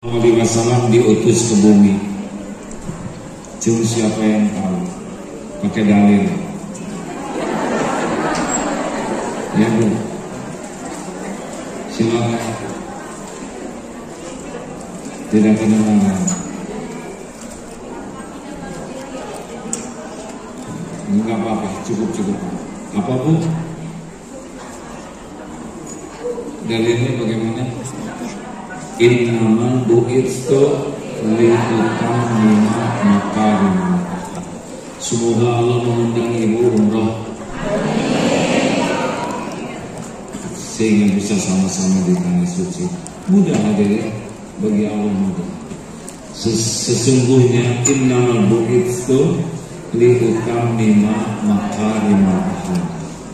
Alaihi Wasallam diutus ke bumi. Cuma siapa yang tahu? Pakai dalil. Ya Bu, silakan. Tidak kedengaran. Enggak apa-apa, cukup. Apa Bu? Dalilnya bagaimana? Innamal bu'itsu liutammima makarim. Semoga Allah mengundang ibu umrah sehingga bisa sama-sama di tanah suci. Mudah hadirin, bagi Allah mudah. Sesungguhnya innamal bu'itsu liutammima makarim.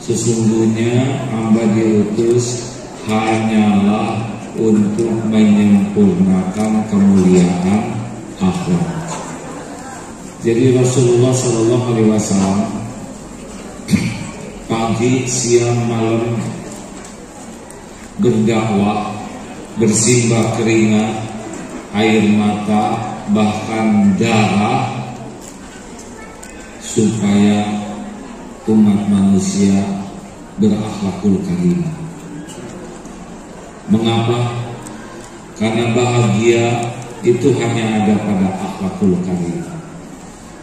Sesungguhnya hamba diutus hanyalah untuk menyempurnakan kemuliaan akhlak. Jadi Rasulullah Shallallahu Alaihi Wasallam pagi, siang, malam berdakwah, bersimbah keringat, air mata, bahkan darah, supaya umat manusia berakhlakul karimah. Mengapa? Karena bahagia itu hanya ada pada akhlakul karimah.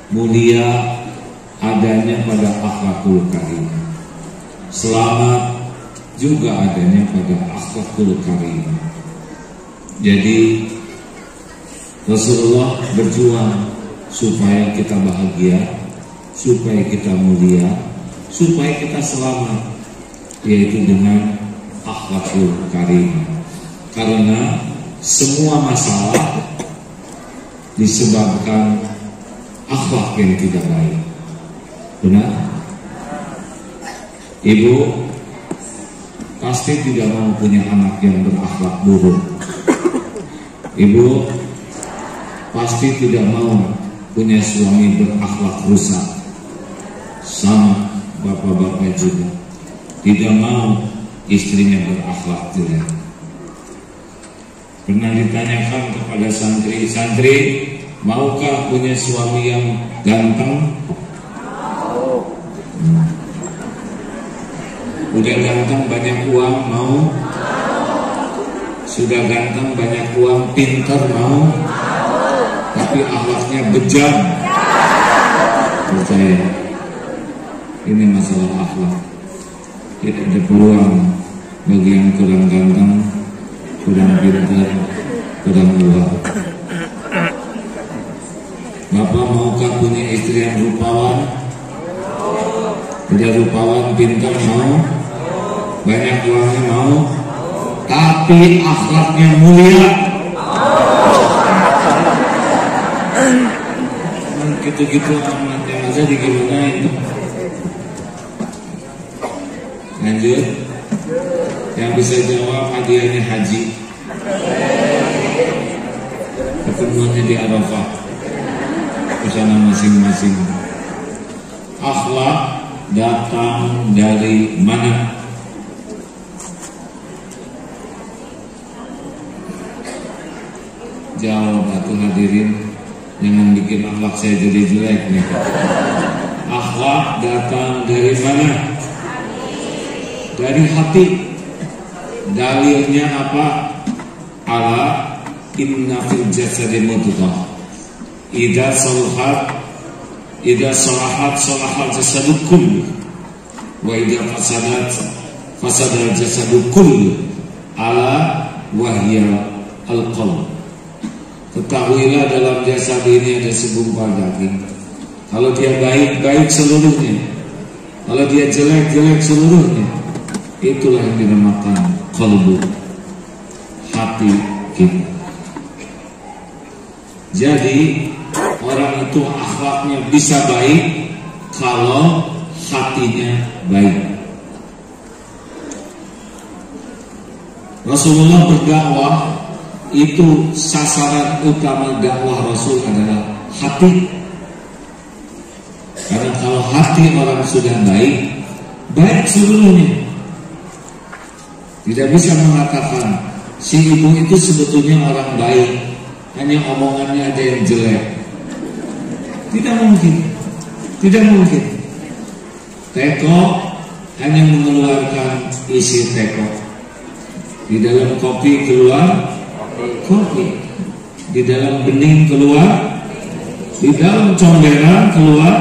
Mulia adanya pada akhlakul karimah. Selamat juga adanya pada akhlakul karimah. Jadi Rasulullah berjuang supaya kita bahagia, supaya kita mulia, supaya kita selamat, yaitu dengan akhlakul karimah. Karena semua masalah disebabkan akhlak yang tidak baik. Benar? Ibu pasti tidak mau punya anak yang berakhlak buruk. Ibu pasti tidak mau punya suami berakhlak rusak. Sama bapak-bapak juga tidak mau istrinya berakhlak jelek. Pernah ditanyakan kepada santri, maukah punya suami yang ganteng? Udah ganteng banyak uang, mau? Sudah ganteng banyak uang, pintar, mau? Tapi akhlaknya bejam. Percaya, ini masalah akhlak. Tidak ada peluang bagi yang kurang ganteng, kurang pintar, kurang uang. Bapak maukah punya istri yang rupawan? Tidak rupawan, pintar, mau? Banyak uangnya, mau? Tapi akhlaknya mulia. Gitu-gitu amat yang bisa digimanain. Lanjut. Yang bisa jawab hadiahnya haji. Ketemuannya di Arafah. Kesana masing-masing. Akhlak datang dari mana? Jawab atuh hadirin. Jangan bikin akhlak saya jadi jelek nih. Akhlak datang dari mana? Dari hati. Dalilnya apa? Ala inna fil jasadi mudghah. Idza salahat salahal jasadu kullu. Wa idza fasadal jasadu kullu. Ala wahya al-qalb. Ketahuilah dalam jasad ini ada segumpal daging. Kalau dia baik, baik seluruhnya. Kalau dia jelek, jelek seluruhnya. Itulah yang dinamakan qalbu, hati kita. Jadi orang itu akhlaknya bisa baik kalau hatinya baik. Rasulullah berdakwah, itu sasaran utama dakwah Rasul adalah hati. Karena kalau hati orang sudah baik, baik seluruhnya. Tidak bisa mengatakan si ibu itu sebetulnya orang baik, hanya omongannya aja yang jelek. Tidak mungkin. Tidak mungkin. Teko hanya mengeluarkan isi teko. Di dalam kopi keluar kopi. Di dalam bening keluar. Di dalam comberan keluar.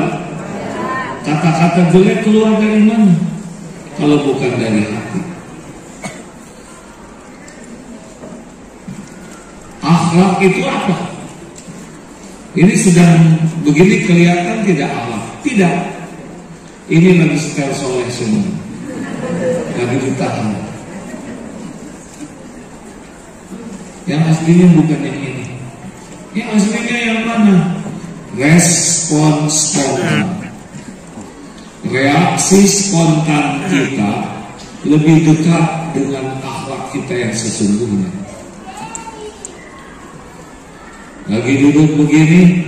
Kata-kata jelek keluar dari mana? Kalau bukan dari hati. Akhlak itu apa? Ini sedang begini kelihatan tidak akhlak. Tidak. Ini lagi setel soleh semua. Lagi ditahan. Yang aslinya bukan yang ini. Yang aslinya yang mana? Respon spontan. Reaksi spontan kita lebih dekat dengan akhlak kita yang sesungguhnya. Lagi duduk begini,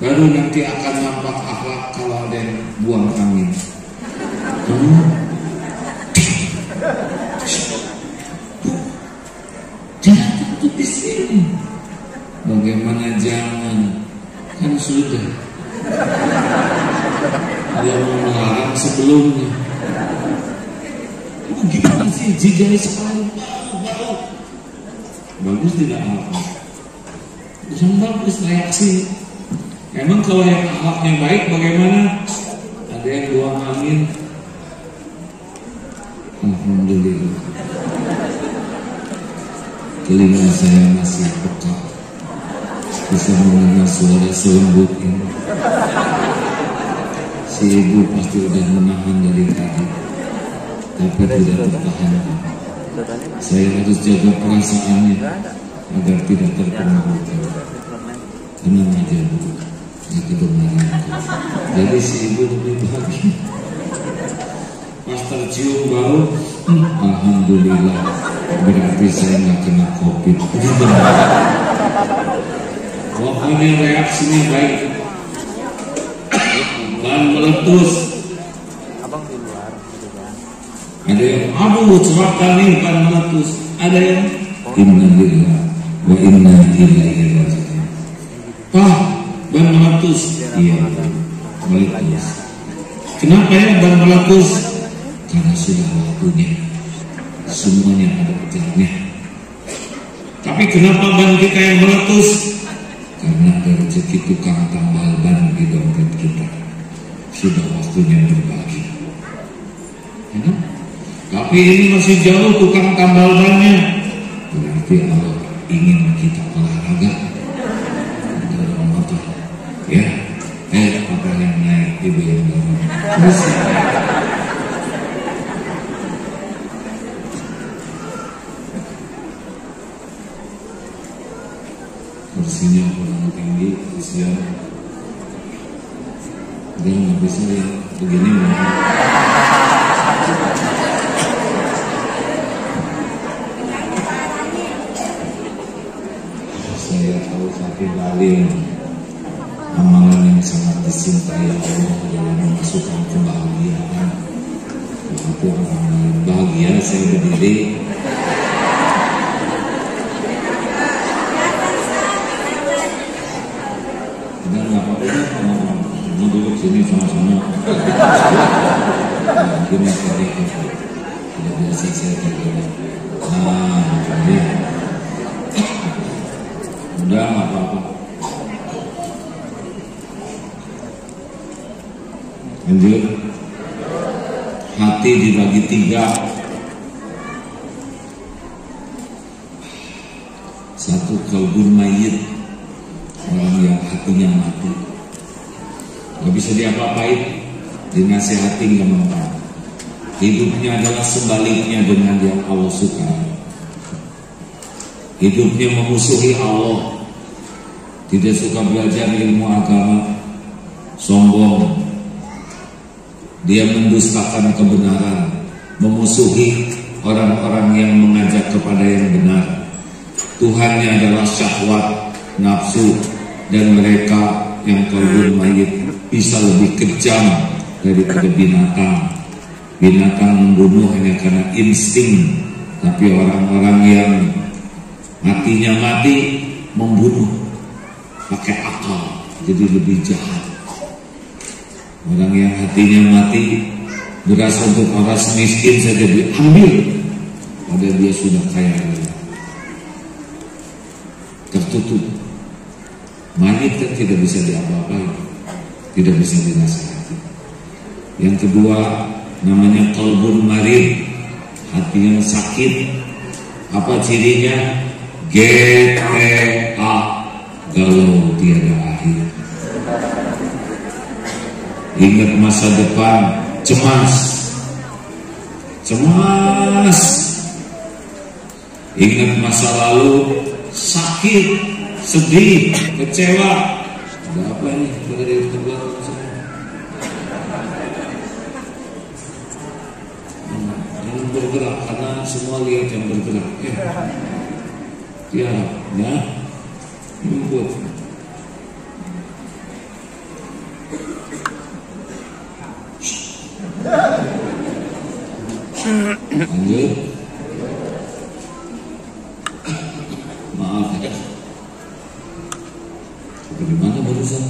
baru nanti akan nampak akhlak kalau ada yang buang angin. Jangan takut di sini. Bagaimana jangan? Kan sudah. Dia mau melarang sebelumnya. Gimana sih jijai sekali? Bau. Bagus tidak apa? Yang bagus reaksi. Emang kalau yang akhlaknya baik bagaimana? Ada yang buang angin. Alhamdulillah. Telinga saya masih peka, bisa mendengar suara selembut ini. Si ibu pasti udah menahan dari tadi, tapi tidak tertahankan. Saya harus jaga perasaannya agar tidak terpengaruh. Tenang aja bu, itu kebenaran. Jadi si ibu lebih bahagia. Pas tercium bau, alhamdulillah, berarti saya nggak kena COVID. Pokoknya reaksinya baik. Ban meletus. Ada yang aduh celaka nih ban meletus. Ada yang innalillahi wa inna ilaihi raji'un. Pak, ban meletus. Iya, meletus. Kenapa ya ban meletus? Karena sudah waktunya. Semuanya ada ajalnya. Tapi kenapa ban kita yang meletus? Karena ada rezeki tukang tambal ban di dompet kita. Sudah waktunya berbagi. Ya? Tapi ini masih jauh tukang tambal bannya. Berarti Allah ingin kita olahraga dalam motor. Ya, apa yang naik ibu yang dorong. Terus. Kursinya kurang tinggi, kesian. Dia nggak bisa ya begini. Saya tahu satu kali amalan yang sangat dicintai Allah adalah memasukkan kebahagiaan. Begitu orang lain bahagia, saya berdiri. Dan nggak apa-apa, mau duduk sini sama-sama. Gini tadi tidak biasa saya begini. Jadi udah nggak apa-apa. Lanjut. Hati dibagi 3. Satu kalbun mayit, orang yang hatinya mati, nggak bisa diapa-apain, dinasihati nggak mempan. Hidupnya adalah sebaliknya dengan yang Allah suka. Hidupnya memusuhi Allah, tidak suka belajar ilmu agama, sombong, dia mendustakan kebenaran, memusuhi orang-orang yang mengajak kepada yang benar. Tuhannya adalah syahwat, nafsu, dan mereka yang kalbun mayit bisa lebih kejam daripada binatang. Binatang membunuh hanya karena insting, tapi orang-orang yang matinya mati membunuh pakai akal, jadi lebih jahat. Orang yang hatinya mati, beras untuk orang miskin saja diambil, padahal dia sudah kaya raya. Tertutup. Mayit kan tidak bisa diapa-apain, tidak bisa dinasihati. Yang kedua namanya qalbun marid, hati yang sakit. Apa cirinya? GTA, galau tiada akhir. Ingat masa depan, cemas. Ingat masa lalu, sakit, sedih, kecewa. Ada apa ini? Dari terbang saya. Jangan bergerak karena semua lihat yang bergerak. Ya, membuat. Lanjut. Maaf ya. Bagaimana barusan?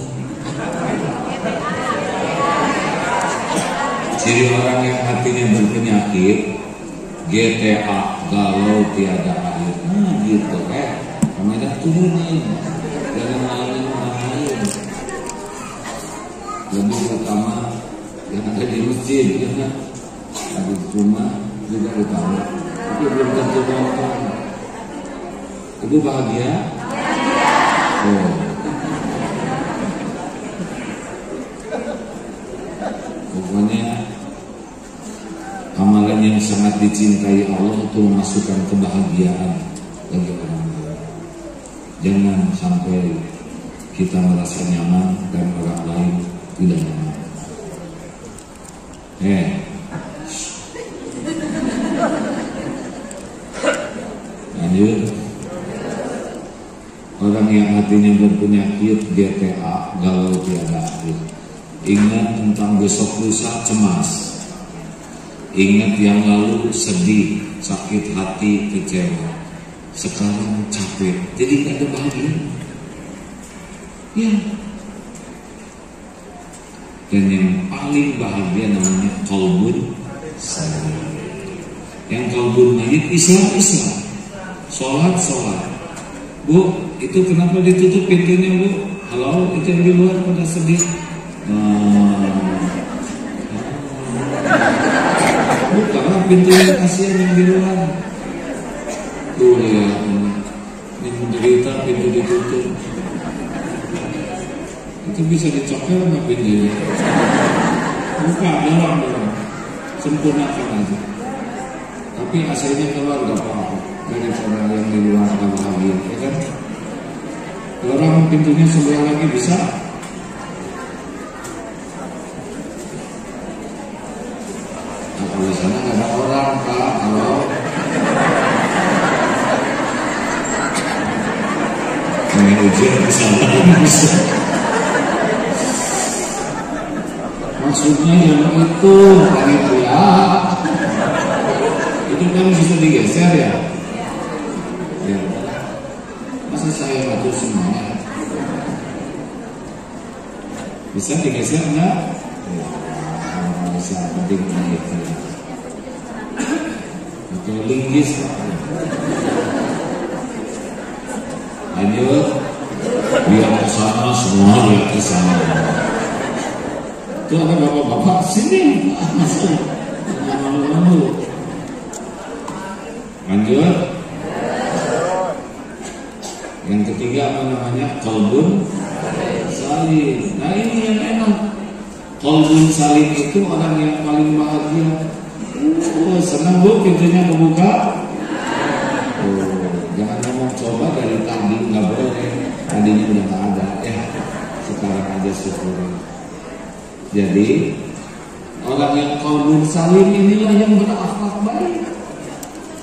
Ciri orang yang hatinya berpenyakit, GTA, galau tiada akhir. Nah gitu kamera turunin, jangan main-main. Lebih utama yang ada di masjid, ya kan? Ada di rumah juga utama, tapi belum tentu nonton. Ibu bahagia? Oh. Pokoknya amalan yang sangat dicintai Allah itu memasukkan kebahagiaan bagi orang lain. Jangan sampai kita merasa nyaman dan orang lain tidak nyaman. Lanjut. Orang yang hatinya berpenyakit, GTA, galau tiada akhir. Ingat tentang besok lusa, cemas. Ingat yang lalu, sedih, sakit hati, kecewa. Sekarang capek, jadi gak ada bahagia. Ya. Dan yang paling bahagia namanya qalbun salim. Yang qalbun mayit, Islam. Sholat. Bu, itu kenapa ditutup pintunya, Bu? Halo, itu yang di luar pada sedih. Buka pintunya, kasihan yang di luar. Tuh lihat, ini menderita, pintu ditutup. Itu bisa dicokel nggak pintunya? Buka, dorong, sempurnakan aja. Tapi AC-nya keluar nggak apa-apa. Dari cara yang di luar nggak bahagia, ya kan? Dorong pintunya sebelah lagi bisa. Kalau di sana nggak ada orang, Pak. Kalau pengen ujian bisa. Maksudnya yang itu panitia itu kan bisa digeser ya. Masa saya ngatur semuanya? Bisa digeser enggak? Bisa, penting gitu. Atau linggis. Lanjut. Biar ke sana semua lihat ke sana. Itu ada bapak-bapak sini masuk. Malu-malu. Lanjut. Yang ketiga apa namanya? Qalbun salim. Nah ini yang enak. Qalbun salim itu orang yang paling bahagia. Senang Bu pintunya kebuka. Jangan ngomong coba dari tadi, nggak boleh. Tadinya udah nggak ada ya. Sekarang aja syukur. Jadi orang yang qalbun salim inilah yang berakhlak baik,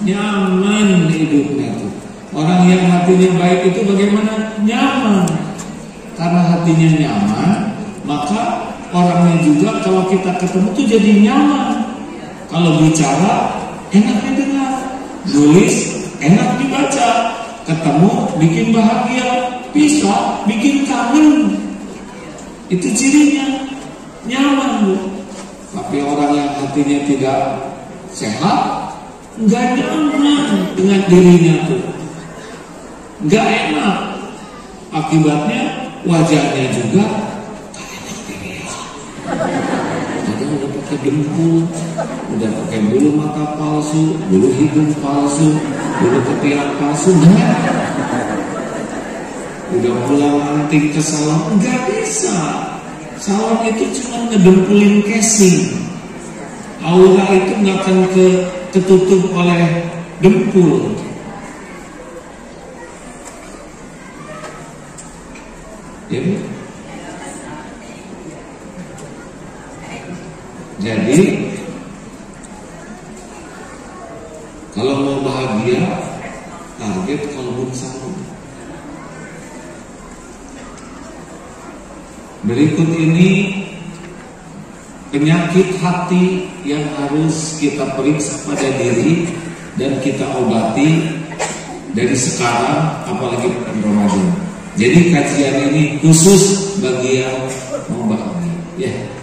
nyaman hidupnya tuh. Orang yang hatinya baik itu bagaimana? Nyaman. Karena hatinya nyaman, maka orangnya juga kalau kita ketemu tuh jadi nyaman. Kalau bicara enak didengar, nulis enak dibaca. ketemu bikin bahagia, bisa bikin kangen. Itu cirinya, nyaman Bu. Tapi orang yang hatinya tidak sehat, nggak nyaman dengan dirinya tuh, nggak enak. Akibatnya wajahnya juga kadang udah pakai dengkul, udah pakai bulu mata palsu, bulu hidung palsu, bulu ketiak palsu, udah pulang anting ke salon, nggak bisa. Salon itu cuma ngedempulin casing, aura itu nggak akan ketutup oleh dempul. Ya, Bu? Jadi kalau mau bahagia, target kalbun salim. Berikut ini penyakit hati yang harus kita periksa pada diri dan kita obati dari sekarang, apalagi Ramadan. Jadi kajian ini khusus bagi yang mau bahagia. Ya.